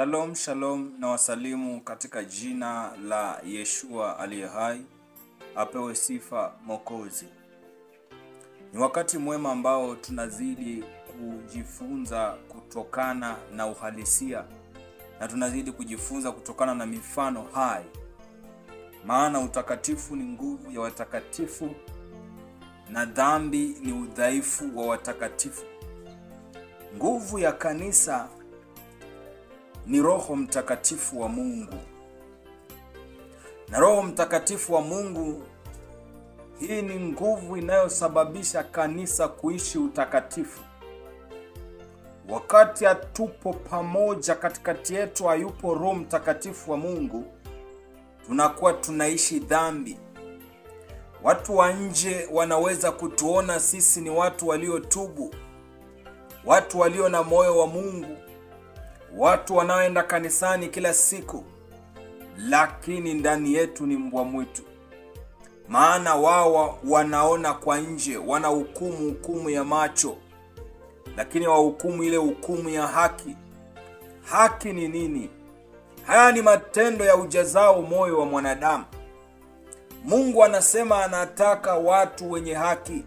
Shalom, shalom na wasalimu katika jina la Yeshua aliye hai. Apewe sifa Mwokozi. Ni wakati mwema ambao tunazidi kujifunza kutokana na uhalisia na tunazidi kujifunza kutokana na mifano hai. Maana utakatifu ni nguvu ya watakatifu na dhambi ni udhaifu wa watakatifu. Nguvu ya kanisa ni Roho Mtakatifu wa Mungu. Na Roho Mtakatifu wa Mungu, hii ni nguvu inayosababisha kanisa kuishi utakatifu. Wakati hatupo pamoja, katikati yetu hayupo Roho Mtakatifu wa Mungu, tunakuwa tunaishi dhambi. Watu wa nje wanaweza kutuona sisi ni watu waliotubu, watu walio na moyo wa Mungu, watu wanaoenda kanisani kila siku, lakini ndani yetu ni mbwa mwitu. Maana wao wanaona kwa nje, wana hukumu ya macho, lakini wahukumu ile hukumu ya haki. Haki ni nini? Haya ni matendo ya ujazao moyo wa mwanadamu. Mungu anasema anataka watu wenye haki.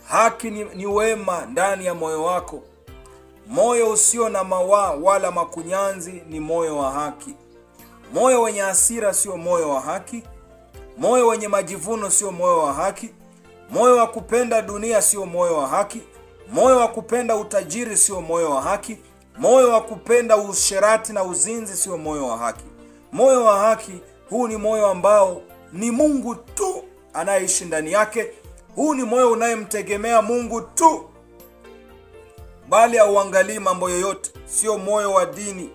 Haki ni wema ndani ya moyo wako. Moyo usio na mawaa wala makunyanzi ni moyo wa haki. Moyo wenye hasira sio moyo wa haki. Moyo wenye majivuno sio moyo wa haki. Moyo wa kupenda dunia sio moyo wa haki. Moyo wa kupenda utajiri sio moyo wa haki. Moyo wa kupenda usherati na uzinzi sio moyo wa haki. Moyo wa haki, huu ni moyo ambao ni Mungu tu anayeishi ndani yake. Huu ni moyo unayemtegemea Mungu tu, bali hauangalii mambo yoyote. Sio moyo wa dini,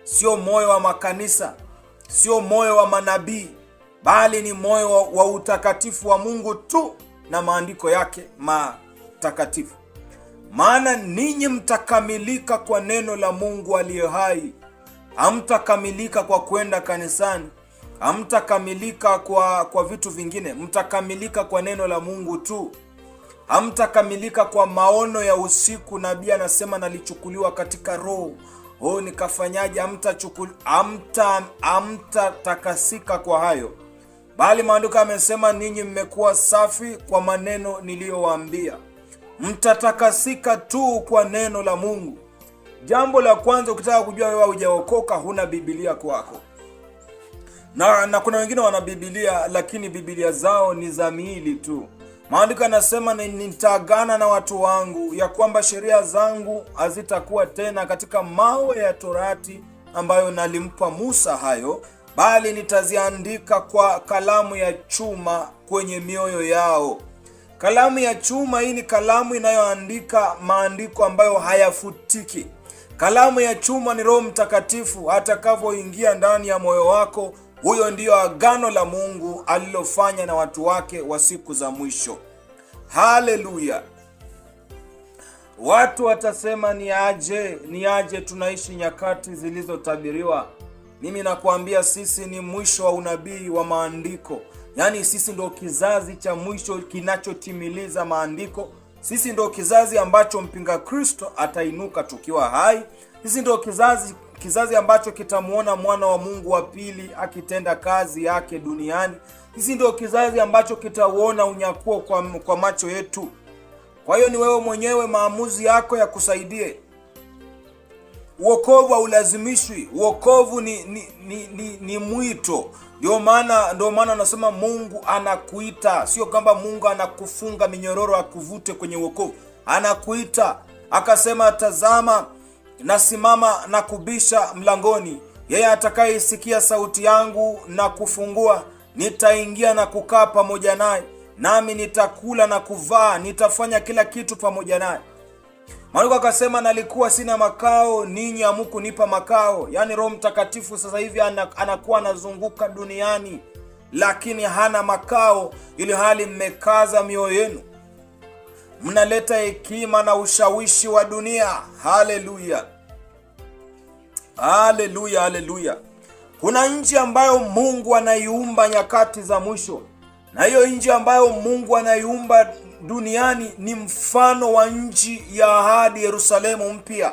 sio moyo wa makanisa, sio moyo wa manabii, bali ni moyo wa utakatifu wa Mungu tu na maandiko yake matakatifu. Maana ninyi mtakamilika kwa neno la Mungu aliye hai. Hamtakamilika kwa kwenda kanisani, hamtakamilika kwa vitu vingine. Mtakamilika kwa neno la Mungu tu. Hamtakamilika kwa maono ya usiku. Nabii anasema nalichukuliwa katika roho. Nikafanyaje? Hamtatakasika kwa hayo. Bali maandiko yamesema ninyi mmekuwa safi kwa maneno niliyowaambia. Mtatakasika tu kwa neno la Mungu. Jambo la kwanza, ukitaka kujua wewe hujaokoka, huna Biblia kwako. Na kuna wengine wana Biblia, lakini Biblia zao ni za miili tu. Maandiko yanasema nitaagana na watu wangu ya kwamba sheria zangu hazitakuwa tena katika mawe ya Torati ambayo nalimpa Musa hayo, bali nitaziandika kwa kalamu ya chuma kwenye mioyo yao. Kalamu ya chuma, hii ni kalamu inayoandika maandiko ambayo hayafutiki. Kalamu ya chuma ni Roho Mtakatifu atakavyoingia ndani ya moyo wako. Huyo ndiyo agano la Mungu alilofanya na watu wake wa siku za mwisho. Haleluya. Watu watasema ni aje tunaishi nyakati zilizotabiriwa. Mimi nakuambia sisi ni mwisho wa unabii wa maandiko. Yaani sisi ndio kizazi cha mwisho kinachotimiliza maandiko. Sisi ndio kizazi ambacho mpinga Kristo atainuka tukiwa hai. Sisi ndio kizazi ambacho kitamuona mwana wa Mungu wa pili akitenda kazi yake duniani. Sisi ndio kizazi ambacho kitauona unyakuo kwa macho yetu. Kwa hiyo ni wewe mwenyewe, maamuzi yako ya kusaidie. Wokovu haulazimishwi. Wokovu ni mwito. Ndio maana anasema Mungu anakuita. Sio kwamba Mungu anakufunga minyororo akuvute kwenye wokovu. Anakuita. Akasema tazama, nasimama na kubisha mlangoni. Yeye atakayesikia sauti yangu na kufungua, nitaingia na kukaa pamoja naye, nami nitakula na kuvaa, nitafanya kila kitu pamoja naye. Maandiko akasema nalikuwa sina makao, ninyi hamkunipa makao. Yaani Roho Mtakatifu sasa hivi anakuwa anazunguka duniani, lakini hana makao, ili hali mmekaza mioyo yenu. Mnaleta hekima na ushawishi wa dunia. Haleluya. Haleluya, haleluya. Kuna nchi ambayo Mungu anaiumba nyakati za mwisho. Na hiyo nchi ambayo Mungu anaiumba duniani ni mfano wa nchi ya ahadi, Yerusalemu mpya.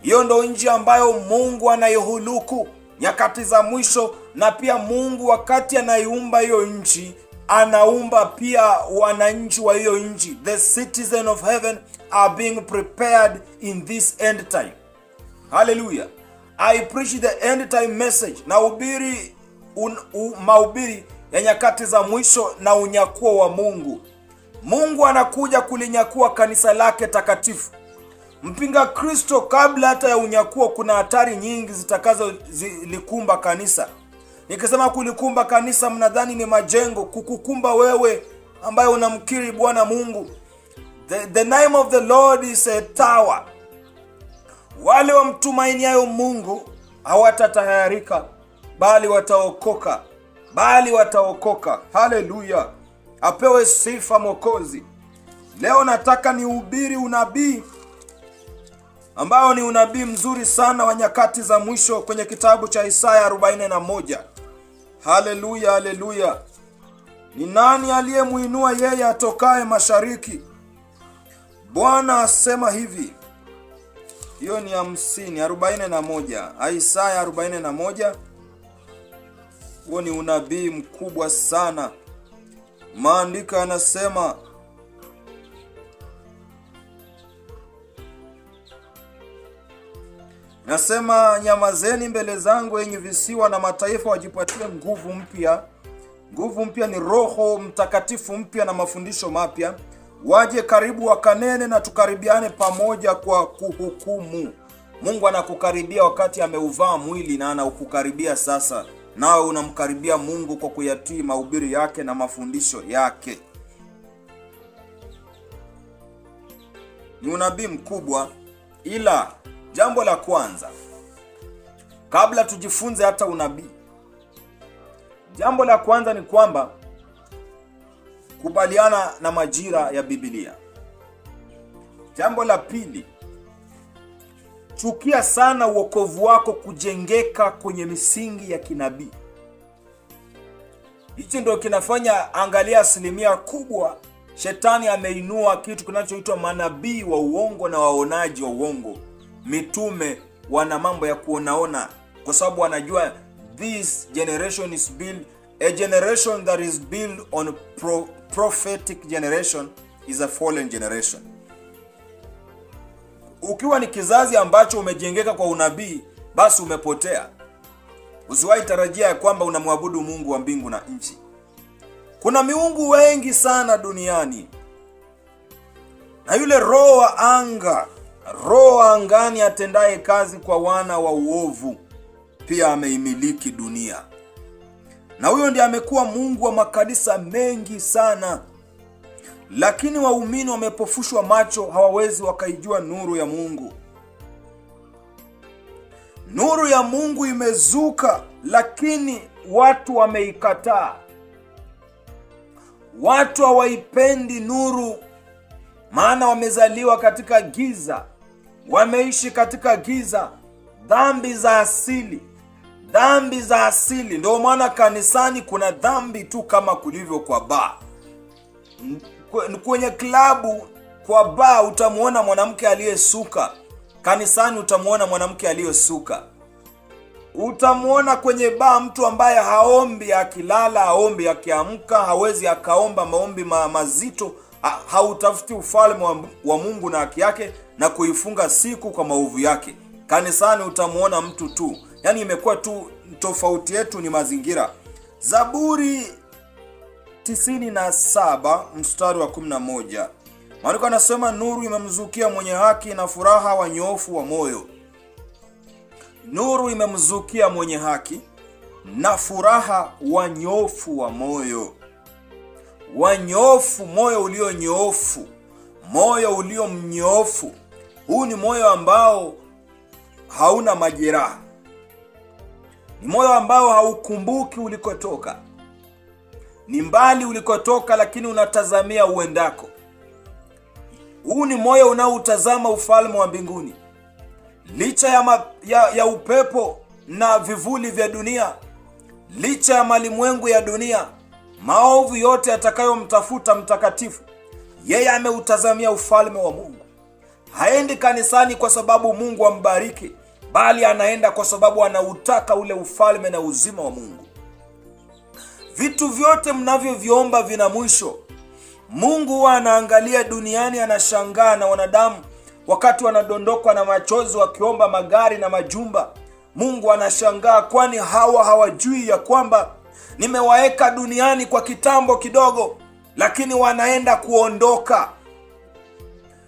Hiyo ndo nchi ambayo Mungu anaihuluku nyakati za mwisho. Na pia Mungu wakati anaiumba hiyo nchi, anaumba pia wananchi wa hiyo nchi. The citizen of heaven are being prepared in this end time. Hallelujah. I preach the end time message. Na mahubiri ya nyakati za mwisho na unyakuo wa Mungu. Mungu anakuja kulinyakua kanisa lake takatifu. Mpinga Kristo, kabla hata ya unyakuo, kuna hatari nyingi zitakazo likumba kanisa. Nikisema kulikumba kanisa, mnadhani ni majengo. Kukukumba wewe ambaye unamkiri Bwana Mungu. The name of the Lord is a tower. Wale wamtumainiao Mungu hawatatahayarika, bali wataokoka. Haleluya. Apewe sifa Mwokozi. Leo nataka nihubiri unabii ambao ni unabii mzuri sana wa nyakati za mwisho kwenye kitabu cha Isaya 41. Haleluya, haleluya. Ni nani aliyemuinua yeye atokaye mashariki? Bwana asema hivi. Hiyo ni 41. Isaya 41. Huo ni unabii mkubwa sana. Maandiko yanasema, nyamazeni mbele zangu enyi visiwa, na mataifa wajipatie nguvu mpya. Nguvu mpya ni Roho Mtakatifu mpya na mafundisho mapya. Waje karibu wakanene, na tukaribiane pamoja kwa kuhukumu. Mungu anakukaribia wakati ameuvaa mwili, na anakukaribia sasa. Nawe unamkaribia Mungu kwa kuyatii mahubiri yake na mafundisho yake. Ni unabii mkubwa. Ila jambo la kwanza, kabla tujifunze hata unabii, jambo la kwanza ni kwamba kubaliana na majira ya Biblia. Jambo la pili, chukia sana wokovu wako kujengeka kwenye misingi ya kinabii. Hicho ndio kinafanya, angalia, asilimia kubwa shetani ameinua kitu kinachoitwa manabii wa uongo na waonaji wa uongo. Mitume wana mambo ya kuonaona, kwa sababu wanajua this generation is built, a generation that is built on prophetic generation is a fallen generation. Ukiwa ni kizazi ambacho umejengeka kwa unabii, basi umepotea. Usiwahi tarajia ya kwamba unamwabudu Mungu wa mbingu na nchi. Kuna miungu wengi sana duniani. Na yule roho wa anga, roho wa angani atendaye kazi kwa wana wa uovu, pia ameimiliki dunia. Na huyo ndiye amekuwa mungu wa makanisa mengi sana. Lakini waumini wamepofushwa macho, hawawezi wakaijua nuru ya Mungu. Nuru ya Mungu imezuka, lakini watu wameikataa. Watu hawaipendi nuru, maana wamezaliwa katika giza. Wameishi katika giza. Dhambi za asili. Ndio maana kanisani kuna dhambi tu kama kulivyo kwa baa. Kwenye klabu, kwa baa utamuona mwanamke aliyesuka. Kanisani utamuona mwanamke aliyesuka. Utamuona kwenye baa mtu ambaye haombi akilala, haombi akiamka, hawezi akaomba maombi mazito, hautafuti ufalme wa Mungu na haki yake na kuifunga siku kwa maovu yake. Kanisani utamuona mtu tu. Yaani imekuwa tu, tofauti yetu ni mazingira. Zaburi 97 mstari wa 11. Maandiko yanasema, nuru imemzukia mwenye haki na furaha wanyofu wa moyo. Nuru imemzukia mwenye haki na furaha wanyofu wa moyo. Wanyofu, moyo ulionyoofu, moyo uliomnyofu. Huu ni moyo ambao hauna majeraha. Ni moyo ambao haukumbuki ulikotoka. Ni mbali ulikotoka, lakini unatazamia uendako. Huu ni moyo unaotazama ufalme wa mbinguni. Licha ya upepo na vivuli vya dunia, licha ya malimwengu ya dunia, maovu yote atakayomtafuta mtakatifu, yeye ameutazamia ufalme wa Mungu. Haendi kanisani kwa sababu Mungu ambariki, bali anaenda kwa sababu anautaka ule ufalme na uzima wa Mungu. Vitu vyote mnavyoviomba vina mwisho. Mungu anaangalia duniani, anashangaa na wanadamu wakati wanadondokwa na machozi wakiomba magari na majumba. Mungu anashangaa, kwani hawa hawajui ya kwamba nimewaeka duniani kwa kitambo kidogo, lakini wanaenda kuondoka.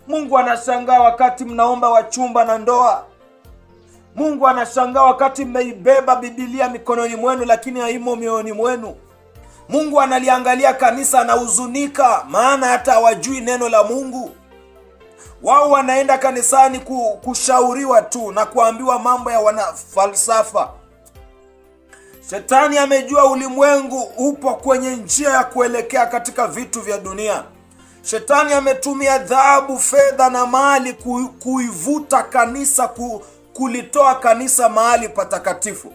Mungu anashangaa wakati mnaomba wachumba na ndoa. Mungu anashangaa wakati mmeibeba Biblia mikononi mwenu lakini haimo mioyoni mwenu. Mungu analiangalia kanisa, anahuzunika, maana hata hawajui neno la Mungu. Wao wanaenda kanisani kushauriwa tu na kuambiwa mambo ya wanafalsafa. Shetani amejua ulimwengu upo kwenye njia ya kuelekea katika vitu vya dunia. Shetani ametumia dhahabu, fedha na mali kuivuta kanisa, kulitoa kanisa mahali patakatifu.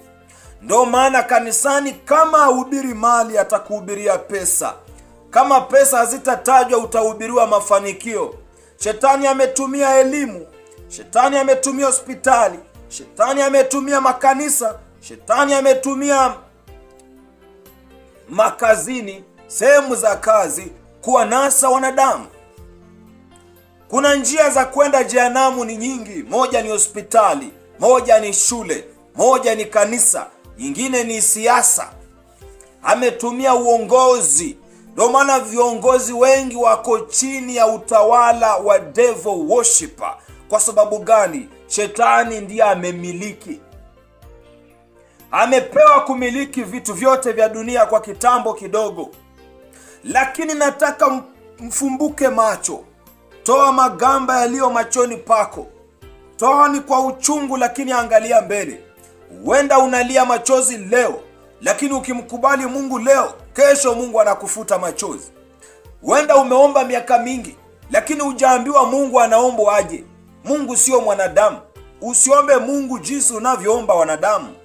Ndio maana kanisani, kama hubiri mali, atakuhubiria pesa. Kama pesa hazitatajwa, utahubiriwa mafanikio. Shetani ametumia elimu, shetani ametumia hospitali, shetani ametumia makanisa, shetani ametumia makazini, sehemu za kazi, kuwanasa wanadamu. Kuna njia za kwenda jehanamu ni nyingi. Moja ni hospitali, moja ni shule, moja ni kanisa, nyingine ni siasa. Ametumia uongozi. Ndio maana viongozi wengi wako chini ya utawala wa devil worshiper. Kwa sababu gani? Shetani ndiye amemiliki. Amepewa kumiliki vitu vyote vya dunia kwa kitambo kidogo. Lakini nataka mfumbuke macho. Toa magamba yaliyo machoni pako. Toa ni kwa uchungu, lakini angalia mbele. Huenda unalia machozi leo, lakini ukimkubali Mungu leo, kesho Mungu anakufuta machozi. Huenda umeomba miaka mingi, lakini hujaambiwa Mungu anaomba aje. Mungu sio mwanadamu. Usiombe Mungu jinsi unavyoomba wanadamu.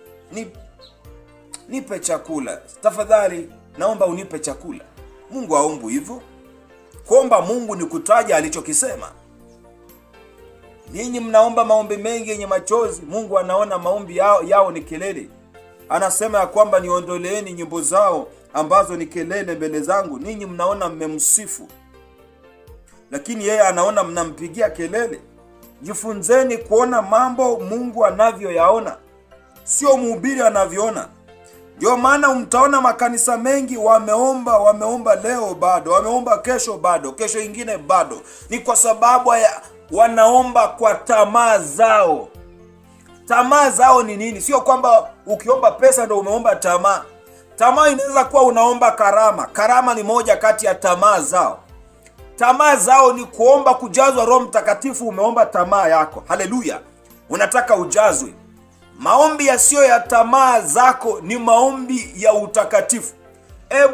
Nipe chakula. Tafadhali naomba unipe chakula. Mungu haombi hivyo. Kuomba Mungu ni kutaja alichokisema. Ninyi mnaomba maombi mengi yenye machozi. Mungu anaona maombi yao ni kelele. Anasema ya kwamba niondoleeni nyimbo zao ambazo ni kelele mbele zangu. Ninyi mnaona mmemsifu, lakini yeye anaona mnampigia kelele. Jifunzeni kuona mambo Mungu anavyoyaona, sio mhubiri anavyoona. Ndio maana mtaona makanisa mengi wameomba leo bado, wameomba kesho bado, kesho ingine bado. Ni kwa sababu wanaomba kwa tamaa zao. Tamaa zao ni nini? Sio kwamba ukiomba pesa ndio umeomba tamaa. Tamaa inaweza kuwa unaomba karama. Karama ni moja kati ya tamaa zao. Tamaa zao ni kuomba kujazwa Roho Mtakatifu, umeomba tamaa yako. Haleluya. Unataka ujazwe. Maombi yasiyo ya tamaa zako ni maombi ya utakatifu.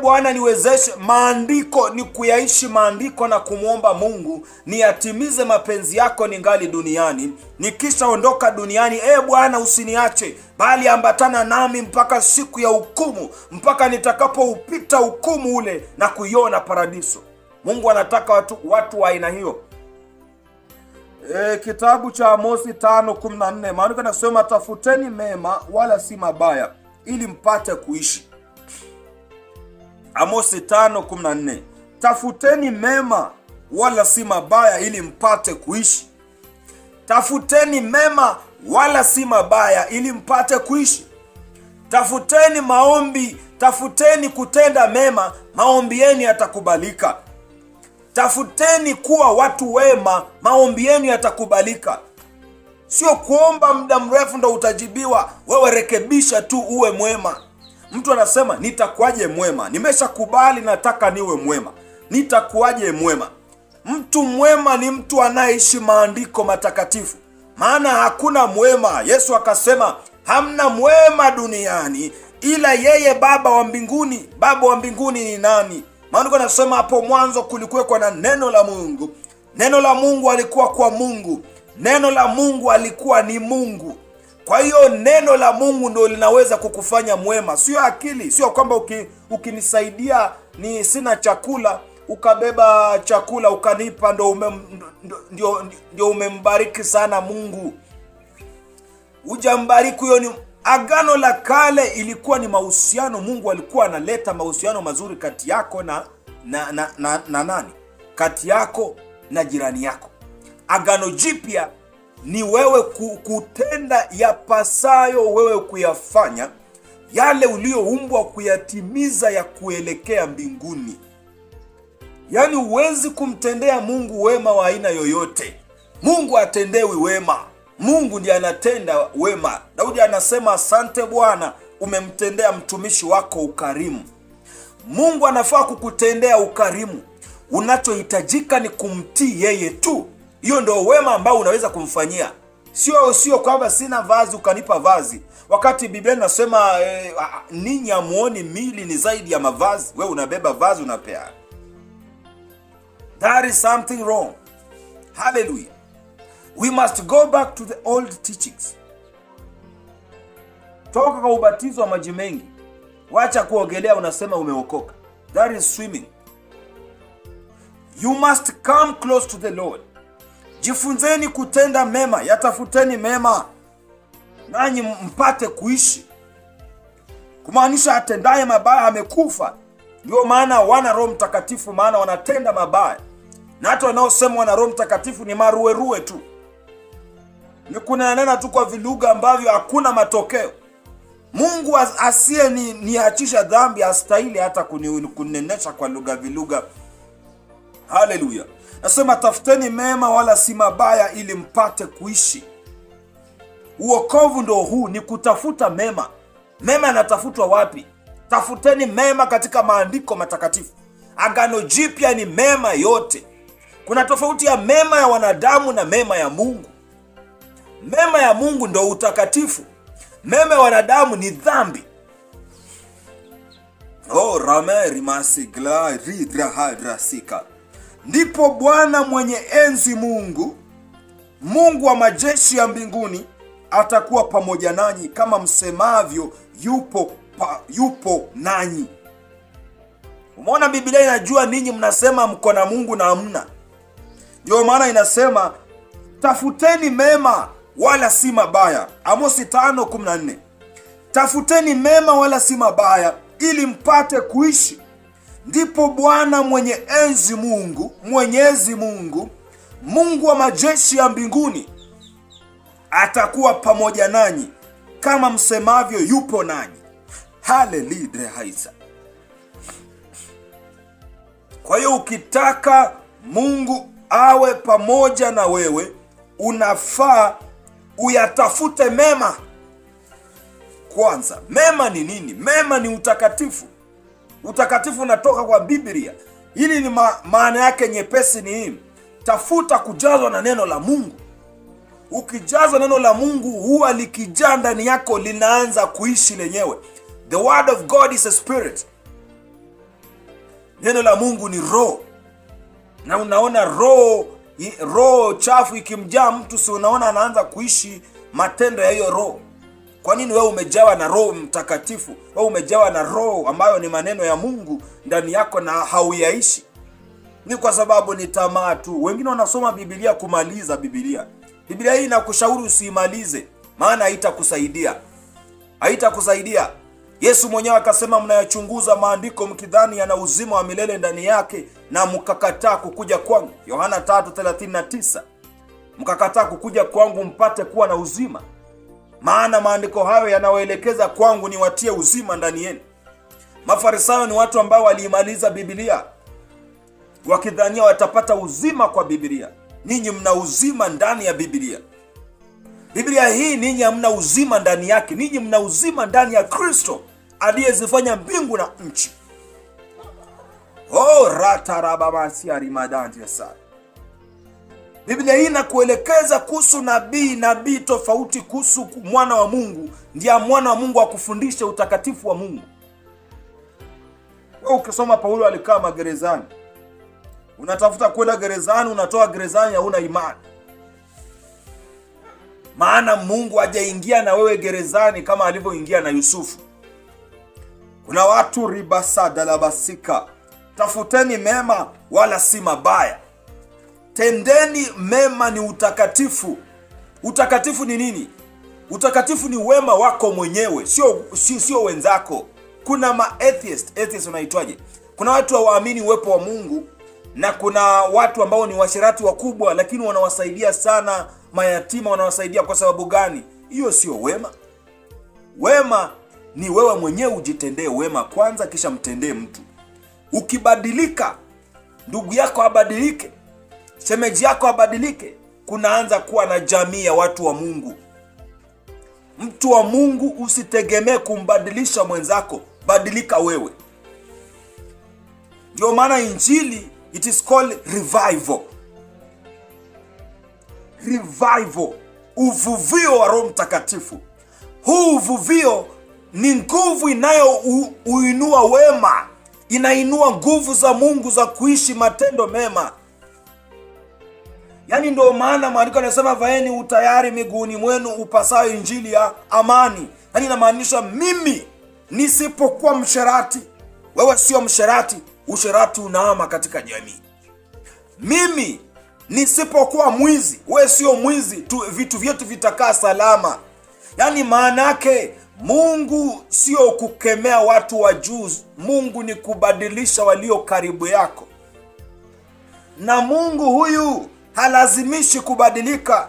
Bwana niwezeshe. Maandiko ni kuyaishi maandiko na kumuomba Mungu niyatimize mapenzi yako ningali duniani. Nikisha ondoka duniani, Bwana usiniache, bali ambatana nami mpaka siku ya hukumu, mpaka nitakapoupita hukumu ule na kuiona paradiso. Mungu anataka watu wa aina hiyo. Kitabu cha Amosi 5:14 maandiko yanasema, tafuteni mema wala si mabaya ili mpate kuishi. Amosi 5:14. Tafuteni mema wala si mabaya ili mpate kuishi. Tafuteni mema wala si mabaya ili mpate kuishi. Tafuteni maombi, tafuteni kutenda mema, maombi yenu yatakubalika. Tafuteni kuwa watu wema, maombi yenu yatakubalika. Sio kuomba muda mrefu ndo utajibiwa. Wewe rekebisha tu uwe mwema. Mtu anasema nitakuaje mwema? Nimeshakubali, nataka niwe mwema. Nitakuaje mwema? Mtu mwema ni mtu anayeishi maandiko matakatifu. Maana hakuna mwema. Yesu akasema hamna mwema duniani ila yeye Baba wa mbinguni. Baba wa mbinguni ni nani? Maandiko yanasema hapo mwanzo kulikuwa na neno la Mungu. Neno la Mungu alikuwa kwa Mungu. Neno la Mungu alikuwa ni Mungu. Kwa hiyo neno la Mungu ndio linaweza kukufanya mwema, sio akili. Sio kwamba ukinisaidia ni sina chakula, ukabeba chakula ukanipa, ndio umembariki sana Mungu. Hujambariki huyo. Ni Agano la Kale ilikuwa ni mahusiano. Mungu alikuwa analeta mahusiano mazuri kati yako na nani? Kati yako na jirani yako. Agano Jipya ni wewe kutenda yapasayo wewe kuyafanya, yale ulioumbwa kuyatimiza ya kuelekea mbinguni. Yaani huwezi kumtendea Mungu wema wa aina yoyote. Mungu atendewi wema. Mungu ndiye anatenda wema. Daudi anasema, asante Bwana, umemtendea mtumishi wako ukarimu. Mungu anafaa kukutendea ukarimu. Unachohitajika ni kumtii yeye tu. Hiyo ndio wema ambao unaweza kumfanyia. Sio kwamba sina vazi ukanipa vazi. Wakati Biblia inasema ninyi hamuoni mili ni zaidi ya mavazi, wewe unabeba vazi unapea. That is something wrong. Hallelujah. We must go back to the old teachings. Toka kwa ubatizo wa maji mengi. Wacha kuogelea unasema umeokoka. That is swimming. You must come close to the Lord. Jifunzeni kutenda mema, yatafuteni mema, nanyi mpate kuishi. Kumaanisha atendaye mabaya amekufa. Ndio maana wana Roho Mtakatifu, maana wanatenda mabaya. Na hata wanaosema wana Roho Mtakatifu ni maruweruwe tu. Ni kunanena tu kwa vilugha ambavyo hakuna matokeo. Mungu asiye niachisha dhambi astahili hata kunenesha kwa lugha vilugha. Hallelujah. Nasema tafuteni mema wala si mabaya ili mpate kuishi. Uokovu ndio huu, ni kutafuta mema. Mema yanatafutwa wapi? Tafuteni mema katika maandiko matakatifu. Agano Jipya ni mema yote. Kuna tofauti ya mema ya wanadamu na mema ya Mungu. Mema ya Mungu ndio utakatifu. Mema ya wanadamu ni dhambi. Rameri masigla ridrahadrasika. Ndipo Bwana mwenye enzi Mungu wa majeshi ya mbinguni atakuwa pamoja nanyi, kama msemavyo yupo nanyi. Umeona, Biblia inajua ninyi mnasema mko na Mungu na hamna. Ndio maana inasema tafuteni mema wala si mabaya. Amosi 5:14. Tafuteni mema wala si mabaya ili mpate kuishi. Ndipo Bwana mwenye enzi Mwenyezi Mungu wa majeshi ya mbinguni atakuwa pamoja nanyi, kama msemavyo yupo nanyi. Hallelujah. Kwa hiyo ukitaka Mungu awe pamoja na wewe, unafaa uyatafute mema kwanza. Mema ni nini? Mema ni utakatifu. Utakatifu unatoka kwa Biblia. Hili ni maana yake nyepesi ni hii: tafuta kujazwa na neno la Mungu. Ukijazwa neno la Mungu, huwa likijaa ndani yako linaanza kuishi lenyewe. The word of God is a spirit. Neno la Mungu ni roho. Na unaona roho chafu ikimjaa mtu, si unaona anaanza kuishi matendo ya hiyo roho. Kwa nini wewe umejawa na Roho Mtakatifu? Wewe umejawa na roho ambayo ni maneno ya Mungu ndani yako na hauyaishi. Ni kwa sababu ni tamaa tu. Wengine wanasoma Biblia kumaliza Biblia. Biblia hii inakushauri usiimalize, maana haitakusaidia. Yesu mwenyewe akasema, mnayachunguza maandiko mkidhani yana uzima wa milele ndani yake, na mkakataa kukuja kwangu. Yohana 3:39. Mkakataa kukuja kwangu mpate kuwa na uzima. Maana maandiko hayo yanawaelekeza kwangu niwatie uzima ndani yenu. Mafarisayo ni watu ambao waliimaliza Biblia wakidhania watapata uzima kwa Biblia. Ninyi mna uzima ndani ya Biblia. Biblia hii ninyi hamna uzima ndani yake. Ninyi mna uzima ndani ya Kristo aliyezifanya mbingu na nchi. Biblia hii inakuelekeza kuhusu nabii tofauti, kuhusu mwana wa Mungu. Ndiye mwana wa Mungu akufundishe utakatifu wa Mungu. Wewe ukisoma Paulo alikaa magerezani. Unatafuta kwenda gerezani, unatoa gerezani hauna imani. Maana Mungu hajaingia na wewe gerezani kama alivyoingia na Yusufu. Kuna watu ribasa dalabasika Tafuteni mema wala si mabaya. Tendeni mema ni utakatifu. Utakatifu ni nini? Utakatifu ni wema wako mwenyewe, sio wenzako. Kuna atheist unaitwaje? Kuna watu hawaamini uwepo wa Mungu, na kuna watu ambao ni washirati wakubwa, lakini wanawasaidia sana mayatima. Wanawasaidia kwa sababu gani? Hiyo sio wema. Wema ni wewe mwenyewe ujitendee wema kwanza, kisha mtendee mtu. Ukibadilika, ndugu yako abadilike, shemeji yako abadilike, kunaanza kuwa na jamii ya watu wa Mungu. Mtu wa Mungu usitegemee kumbadilisha mwenzako, badilika wewe. Ndio maana injili, it is called revival. Revival, uvuvio wa Roho Mtakatifu. Huu uvuvio ni nguvu uinua wema, inainua nguvu za Mungu za kuishi matendo mema. Yaani ndio maana maandiko yanasema vaeni utayari miguuni mwenu upasayo injili ya amani. Yaani inamaanisha mimi nisipokuwa msherati, wewe sio msherati, usherati unaama katika jamii. Mimi nisipokuwa mwizi, wewe sio mwizi, vitu vyetu vitakaa salama. Yaani maana yake Mungu sio kukemea watu wa juu, Mungu ni kubadilisha walio karibu yako. Na Mungu huyu halazimishi kubadilika,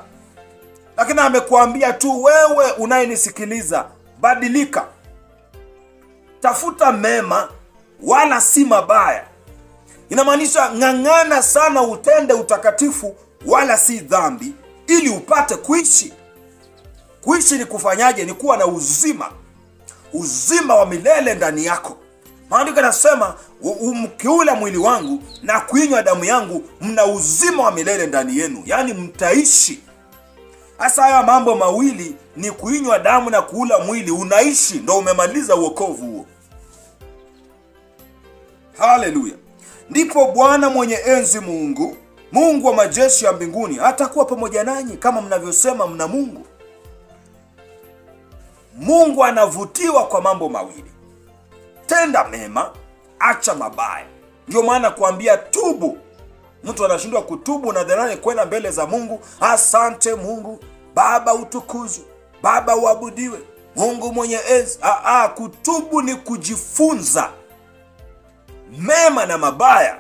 lakini amekuambia tu wewe unayenisikiliza, badilika. Tafuta mema wala si mabaya. Inamaanisha ng'ang'ana sana utende utakatifu wala si dhambi, ili upate kuishi. Kuishi ni kufanyaje? Ni kuwa na uzima wa milele ndani yako. Maandiko yanasema mkiula mwili wangu na kuinywa damu yangu, mna uzima wa milele ndani yenu. Yaani mtaishi. Hasa haya mambo mawili, ni kuinywa damu na kuula mwili, unaishi, ndio umemaliza wokovu huo. Haleluya. Ndipo Bwana mwenye enzi, Mungu wa majeshi ya mbinguni, atakuwa pamoja nanyi kama mnavyosema mna Mungu. Mungu anavutiwa kwa mambo mawili: tenda mema, acha mabaya. Ndio maana kuambia tubu. Mtu anashindwa kutubu na dharani kwenda mbele za Mungu. Asante Mungu, Baba utukuzwe, Baba uabudiwe, Mungu mwenye enzi. Kutubu ni kujifunza mema na mabaya,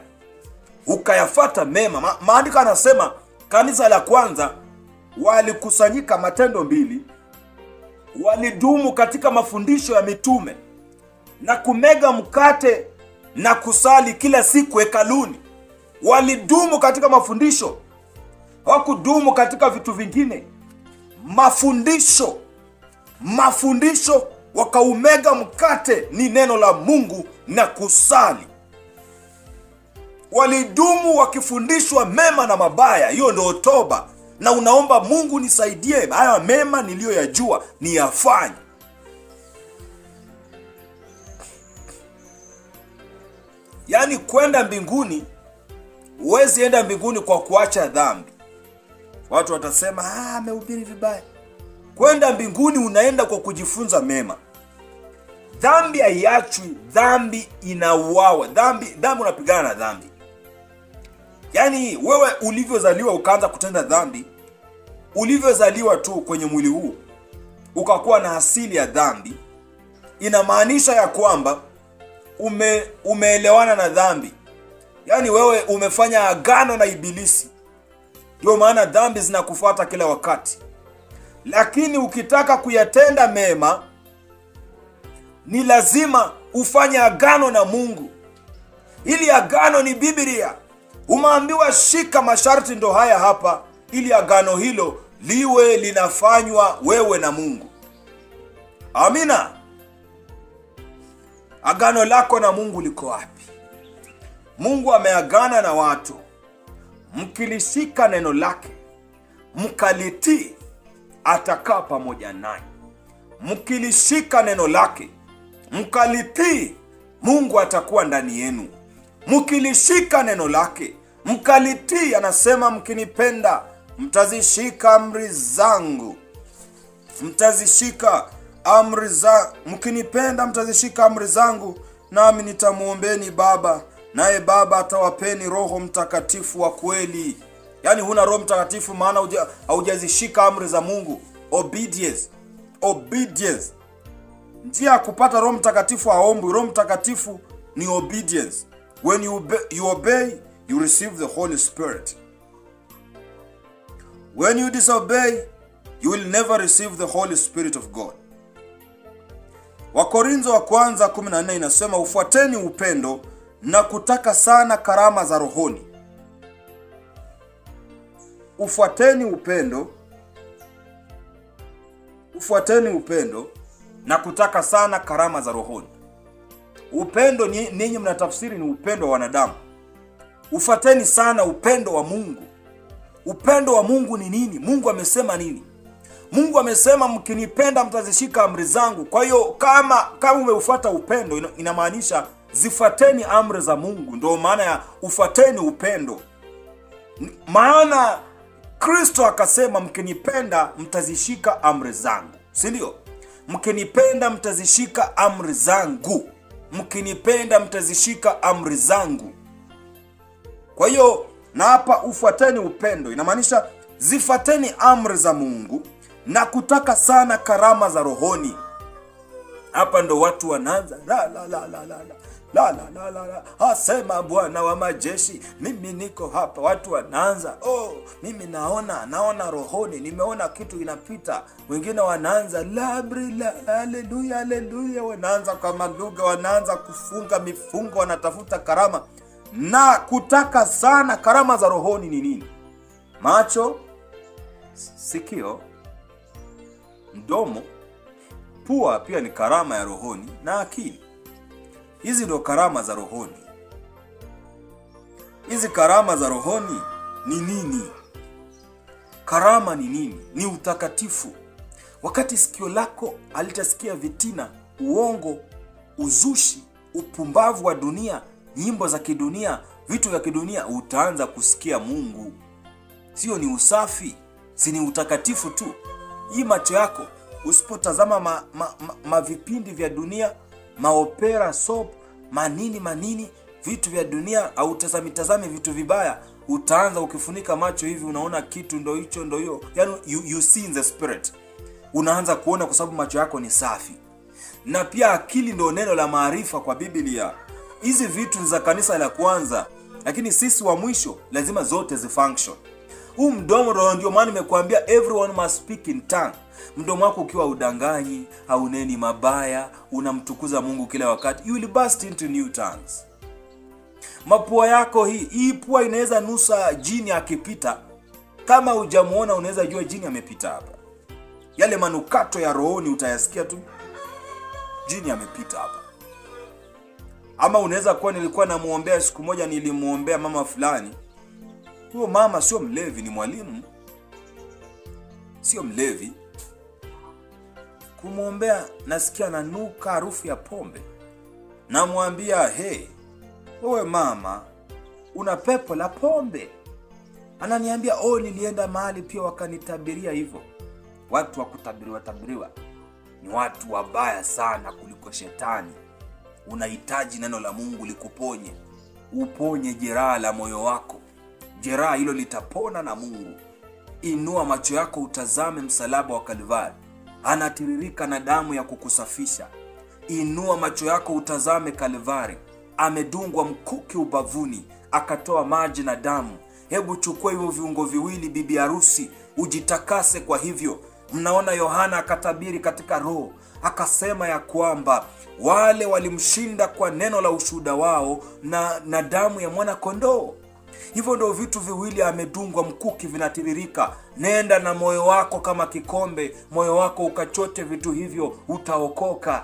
ukayafata mema. Maandiko anasema kanisa la kwanza walikusanyika, Matendo 2, walidumu katika mafundisho ya mitume na kumega mkate na kusali kila siku hekaluni. Walidumu katika mafundisho, hawakudumu katika vitu vingine. Mafundisho, wakaumega mkate ni neno la Mungu na kusali. Walidumu wakifundishwa mema na mabaya. Hiyo ndio toba. Na unaomba Mungu, nisaidie haya mema niliyoyajua niyafanye. Yaani kwenda mbinguni, huwezi enda mbinguni kwa kuacha dhambi. Watu watasema amehubiri vibaya. Kwenda mbinguni unaenda kwa kujifunza mema. Dhambi haiachwi, dhambi inauawa. Dhambi unapigana na dhambi. Yaani wewe ulivyozaliwa ukaanza kutenda dhambi, ulivyozaliwa tu kwenye mwili huu ukakuwa na asili ya dhambi, inamaanisha ya kwamba umeelewana na dhambi. Yaani wewe umefanya agano na ibilisi. Ndio maana dhambi zinakufuata kila wakati. Lakini ukitaka kuyatenda mema, ni lazima ufanye agano na Mungu. Ili agano ni Biblia. Umeambiwa shika masharti, ndo haya hapa, ili agano hilo liwe linafanywa wewe na Mungu. Amina. Agano lako na Mungu liko wapi? Mungu ameagana na watu, mkilishika neno lake, mkalitii, atakaa pamoja nanyi. Mkilishika neno lake, mkalitii, Mungu atakuwa ndani yenu. Mkilishika neno lake, mkalitii, anasema mkinipenda mtazishika amri zangu. Mkinipenda mtazishika amri zangu, nami nitamuombeni Baba, naye Baba atawapeni Roho Mtakatifu wa kweli. Yani huna Roho Mtakatifu maana haujazishika amri za Mungu. Obedience. Njia ya kupata Roho Mtakatifu haombwi. Roho Mtakatifu ni obedience. When you obey, you receive the Holy Spirit. When you disobey, you will never receive the Holy Spirit of God. Wakorintho wa kwanza 14 inasema, ufuateni upendo na kutaka sana karama za rohoni. Ufuateni upendo na kutaka sana karama za rohoni. Upendo ninyi mnatafsiri ni upendo wa wanadamu. Ufuateni sana upendo wa Mungu. Upendo wa Mungu ni nini? Mungu amesema nini? Mungu amesema mkinipenda mtazishika amri zangu. Kwa hiyo kama umeufuata upendo, inamaanisha zifuateni amri za Mungu. Ndio maana ya ufuateni upendo. Maana Kristo akasema mkinipenda mtazishika amri zangu. Si ndio? Mkinipenda mtazishika amri zangu. Mkinipenda mtazishika amri zangu. Kwa hiyo na hapa ufuateni upendo inamaanisha zifuateni amri za Mungu na kutaka sana karama za rohoni. Hapa ndo watu wanaanza la asema Bwana wa majeshi, mimi niko hapa. Watu wanaanza mimi naona rohoni, nimeona kitu inapita. Wengine wanaanza haleluya, wanaanza kama lugha, wanaanza kufunga mifungo, wanatafuta karama. Na kutaka sana karama za rohoni ni nini? Macho, sikio, mdomo, pua pia ni karama ya rohoni, na akili. Hizi ndo karama za rohoni. Hizi karama za rohoni ni nini? Karama ni nini? Ni utakatifu. Wakati sikio lako alitasikia vitina, uongo, uzushi, upumbavu wa dunia, nyimbo za kidunia, vitu vya kidunia, utaanza kusikia Mungu. Sio ni usafi, si ni utakatifu tu. Hii macho yako usipotazama vipindi vya dunia, maopera, soap, manini, vitu vya dunia, au tazami vitu vibaya, utaanza ukifunika macho hivi unaona kitu ndo hiyo. Yani you see in the spirit. Unaanza kuona kwa sababu macho yako ni safi. Na pia akili ndo neno la maarifa kwa Biblia. Hizi vitu za kanisa la kwanza, lakini sisi wa mwisho lazima zote zifunction. Huu mdomo ndio maana nimekuambia everyone must speak in tongue. Mdomo wako ukiwa udanganyi, hauneni mabaya, unamtukuza Mungu kila wakati, you will burst into new tongues. Mapua yako hii pua inaweza nusa jini akipita. Kama hujamuona unaweza jua jini amepita hapa. Yale manukato ya rohoni utayasikia tu, jini amepita hapa. Ama unaweza kuwa nilikuwa namuombea siku moja, nilimuombea mama fulani. Huyo mama sio mlevi, ni mwalimu. Sio mlevi. Kumuombea nasikia nanuka harufu ya pombe. Namwambia, "Hey, wewe mama, una pepo la pombe." Ananiambia, nilienda mahali pia wakanitabiria hivyo." Watu wa kutabiriwa ni watu wabaya sana kuliko shetani. Unahitaji neno la Mungu likuponye. Uponye jeraha la moyo wako. Jeraha hilo litapona na Mungu. Inua macho yako utazame msalaba wa Kalvari. Anatiririka na damu ya kukusafisha. Inua macho yako utazame Kalvari. Amedungwa mkuki ubavuni, akatoa maji na damu. Hebu chukua hivyo viungo viwili bibi harusi, ujitakase kwa hivyo. Mnaona Yohana akatabiri katika roho, akasema ya kwamba wale walimshinda kwa neno la ushuhuda wao na damu ya mwana kondoo. Hivyo ndio vitu viwili amedungwa mkuki vinatiririka. Nenda na moyo wako kama kikombe, moyo wako ukachote vitu hivyo, utaokoka.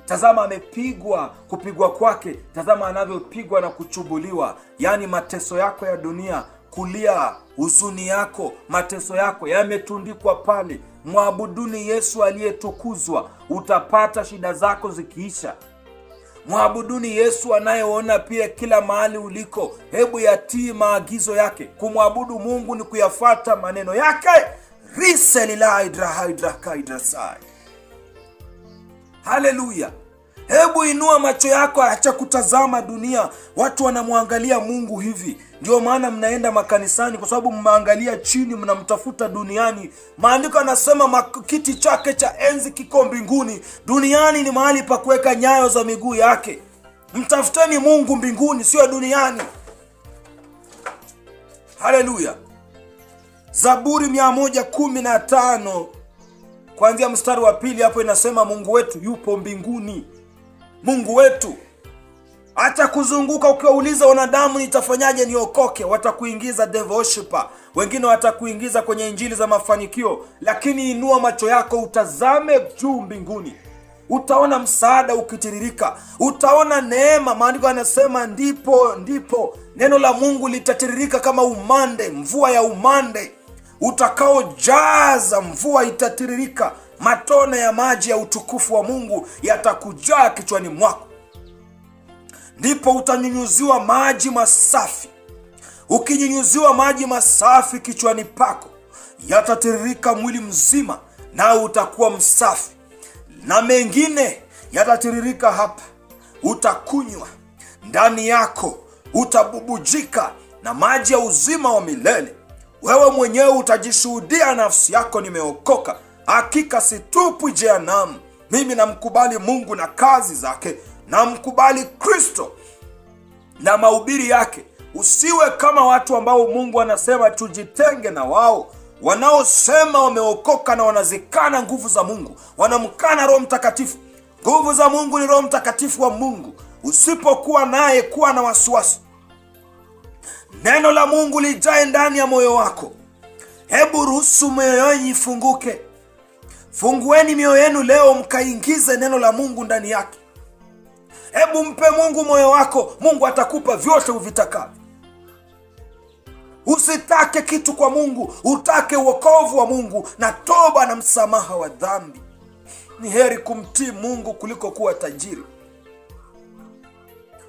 Tazama amepigwa, kupigwa kwake, tazama anavyopigwa na kuchubuliwa. Yani mateso yako ya dunia, kulia, huzuni yako, mateso yako yametundikwa pale. Mwabuduni Yesu aliyetukuzwa, utapata shida zako zikiisha. Mwabuduni Yesu anayeona pia kila mahali uliko. Hebu yatii maagizo yake. Kumwabudu Mungu ni kuyafuata maneno yake. Haleluya. Hebu inua macho yako, acha kutazama dunia. Watu wanamwangalia Mungu hivi. Ndio maana mnaenda makanisani, kwa sababu mnaangalia chini, mnamtafuta duniani. Maandiko yanasema kiti chake cha enzi kiko mbinguni. Duniani ni mahali pa kuweka nyayo za miguu yake. Mtafuteni Mungu mbinguni, sio duniani. Haleluya. Zaburi 115 kuanzia mstari wa 2 hapo inasema Mungu wetu yupo mbinguni. Mungu wetu. Acha kuzunguka ukiwauliza wanadamu nitafanyaje niokoke. Watakuingiza devil worshiper. Wengine watakuingiza kwenye injili za mafanikio. Lakini inua macho yako, utazame juu mbinguni. Utaona msaada ukitiririka. Utaona neema. Maandiko yanasema ndipo neno la Mungu litatiririka kama umande, mvua ya umande. Utakaojaza mvua itatiririka. Matone ya maji ya utukufu wa Mungu yatakujaa kichwani mwako. Ndipo utanyunyuziwa maji masafi. Ukinyunyuziwa maji masafi kichwani pako, yatatiririka mwili mzima, na utakuwa msafi. Na mengine yatatiririka hapa. Utakunywa, ndani yako utabubujika na maji ya uzima wa milele. Wewe mwenyewe utajishuhudia nafsi yako, nimeokoka. Hakika situpwi jehanamu. Mimi namkubali Mungu na kazi zake. Namkubali Kristo na mahubiri yake. Usiwe kama watu ambao Mungu anasema tujitenge na wao. Wanaosema wameokoka na wanazikana nguvu za Mungu. Wanamkana Roho Mtakatifu. Nguvu za Mungu ni Roho Mtakatifu wa Mungu. Usipokuwa naye, kuwa na wasiwasi. Neno la Mungu lijae ndani ya moyo wako. Hebu ruhusu mioyo yenu ifunguke. Fungueni mioyo yenu leo, mkaingize neno la Mungu ndani yake. Hebu mpe Mungu moyo wako. Mungu atakupa vyote uvitakavyo. Usitake kitu kwa Mungu, utake wokovu wa Mungu na toba na msamaha wa dhambi. Ni heri kumtii Mungu kuliko kuwa tajiri.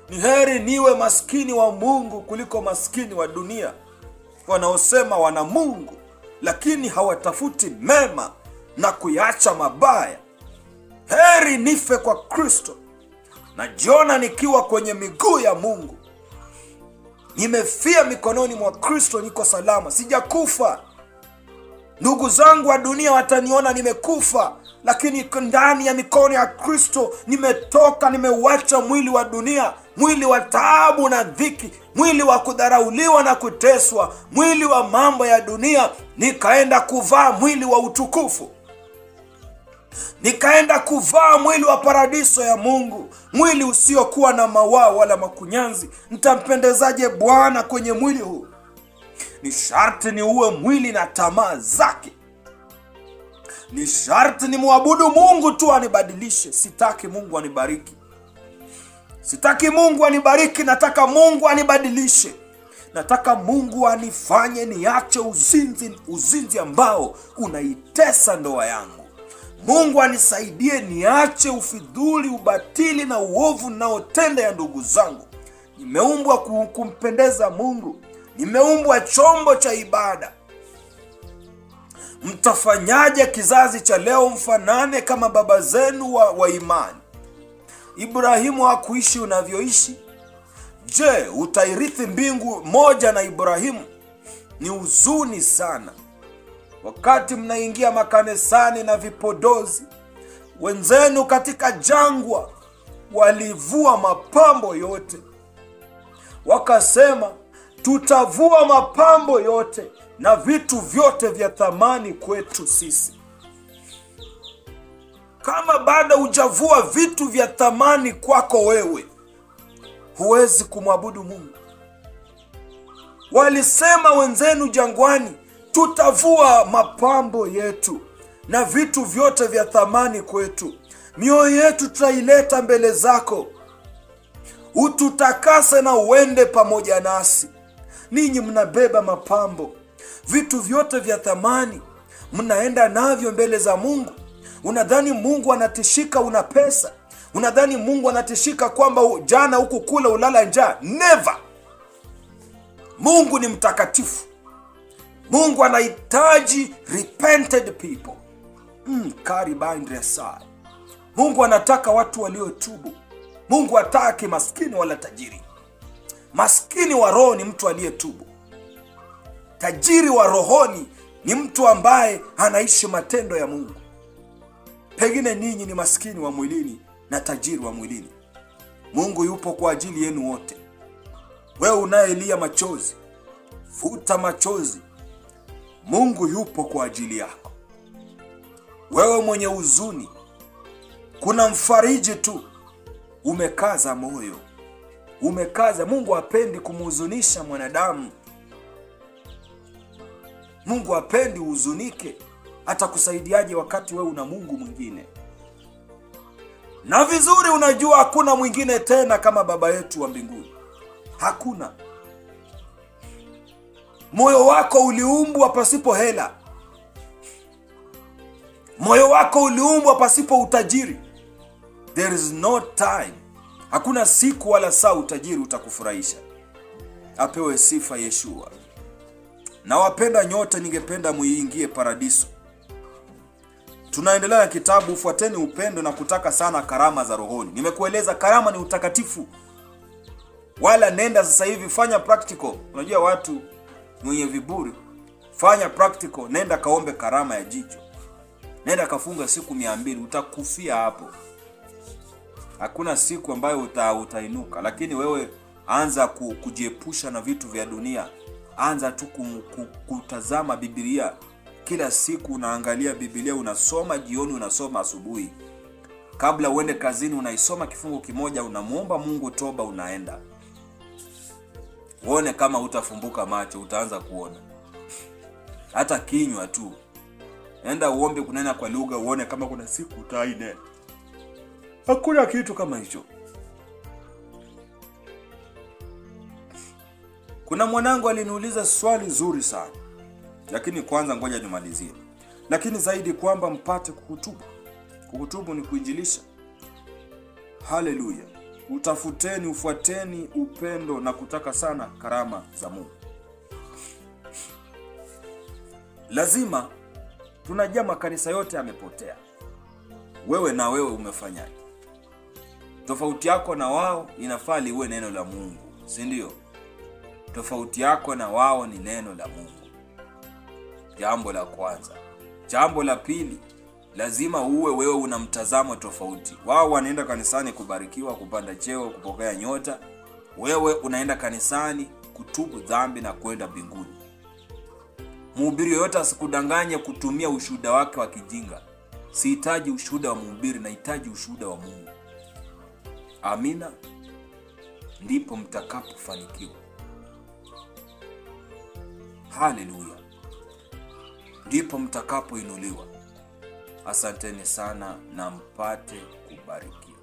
Ni heri niwe maskini wa Mungu kuliko maskini wa dunia, wanaosema wana Mungu lakini hawatafuti mema na kuyacha mabaya. Heri nife kwa Kristo. Najiona nikiwa kwenye miguu ya Mungu. Nimefia mikononi mwa Kristo, niko salama, sijakufa. Ndugu zangu wa dunia wataniona nimekufa, lakini ndani ya mikono ya Kristo nimetoka. Nimeuacha mwili wa dunia, mwili wa taabu na dhiki, mwili wa kudharauliwa na kuteswa, mwili wa mambo ya dunia. Nikaenda kuvaa mwili wa utukufu. Nikaenda kuvaa mwili wa paradiso ya Mungu, mwili usiokuwa na mawaa wala makunyanzi. Nitampendezaje Bwana kwenye mwili huu? Ni sharti ni uwe mwili na tamaa zake. Ni sharti ni muabudu Mungu tu anibadilishe. Sitaki Mungu anibariki. Sitaki Mungu anibariki, nataka Mungu anibadilishe. Nataka Mungu anifanye niache uzinzi ambao unaitesa ndoa yangu. Mungu anisaidie niache ufidhuli, ubatili na uovu naotenda ya ndugu zangu. Nimeumbwa kumpendeza Mungu. Nimeumbwa chombo cha ibada. Mtafanyaje kizazi cha leo mfanane kama baba zenu wa imani? Ibrahimu hakuishi unavyoishi. Je, utairithi mbingu moja na Ibrahimu? Ni huzuni sana wakati mnaingia makanisani na vipodozi. Wenzenu katika jangwa walivua mapambo yote. Wakasema tutavua mapambo yote na vitu vyote vya thamani kwetu sisi. Kama bado hujavua vitu vya thamani kwako wewe, huwezi kumwabudu Mungu. Walisema wenzenu jangwani, tutavua mapambo yetu na vitu vyote vya thamani kwetu. Mioyo yetu tutaileta mbele zako. Ututakase na uende pamoja nasi. Ninyi mnabeba mapambo, vitu vyote vya thamani, mnaenda navyo mbele za Mungu. Unadhani Mungu anatishika una pesa? Unadhani Mungu anatishika kwamba jana huku kula ulala njaa? Never. Mungu ni mtakatifu. Mungu anahitaji repented people. Mungu anataka watu waliotubu. Mungu hataki maskini wala tajiri. Maskini wa roho ni mtu aliyetubu. Tajiri wa rohoni ni mtu ambaye anaishi matendo ya Mungu. Pengine ninyi ni maskini wa mwilini na tajiri wa mwilini. Mungu yupo kwa ajili yenu wote. Wewe unayelia machozi, futa machozi. Mungu yupo kwa ajili yako. Wewe mwenye huzuni, kuna mfariji tu. Umekaza moyo. Umekaza. Mungu hapendi kumhuzunisha mwanadamu. Mungu hapendi uhuzunike. Atakusaidiaje wakati wewe una Mungu mwingine? Na vizuri unajua hakuna mwingine tena kama Baba yetu wa mbinguni. Hakuna. Moyo wako uliumbwa pasipo hela. Moyo wako uliumbwa pasipo utajiri. There is no time. Hakuna siku wala saa utajiri utakufurahisha. Apewe sifa Yeshua. Na wapenda nyote, ningependa muingie paradiso. Tunaendelea na kitabu Fuateni Upendo na Kutaka Sana Karama za Rohoni. Nimekueleza karama ni utakatifu. Wala nenda sasa hivi fanya practical. Unajua watu mwenye viburi, fanya practical, nenda kaombe karama ya jicho. Nenda kafunga siku 200, utakufia hapo. Hakuna siku ambayo utainuka. Lakini wewe anza kujiepusha na vitu vya dunia. Anza tu kutazama Biblia. Kila siku unaangalia Biblia, unasoma jioni, unasoma asubuhi. Kabla uende kazini unaisoma kifungu kimoja, unamuomba Mungu toba, unaenda. Uone kama utafumbuka macho, utaanza kuona. Hata kinywa tu. Enda uombe kunena kwa lugha, uone kama kuna siku utainena. Hakuna kitu kama hicho. Kuna mwanangu aliniuliza swali zuri sana. Lakini kwanza ngoja nimalizie. Lakini zaidi kwamba mpate kukutubu. Kukutubu ni kuinjilisha. Haleluya. Utafuteni, ufuateni upendo na kutaka sana karama za Mungu. Lazima, tunajua makanisa yote yamepotea. Wewe na wewe umefanyaje? Tofauti yako na wao inafaa liwe neno la Mungu, si ndio? Tofauti yako na wao ni neno la Mungu. Jambo la kwanza. Jambo la pili, lazima uwe wewe una mtazamo tofauti. Wao wanaenda kanisani kubarikiwa, kupanda cheo, kupokea nyota. Wewe unaenda kanisani kutubu dhambi na kwenda mbinguni. Mhubiri yote asikudanganye kutumia ushuhuda wake wa kijinga. Sihitaji ushuhuda wa mhubiri, nahitaji ushuhuda wa Mungu. Amina. Ndipo mtakapofanikiwa. Haleluya. Ndipo mtakapoinuliwa. Asanteni sana na mpate kubariki.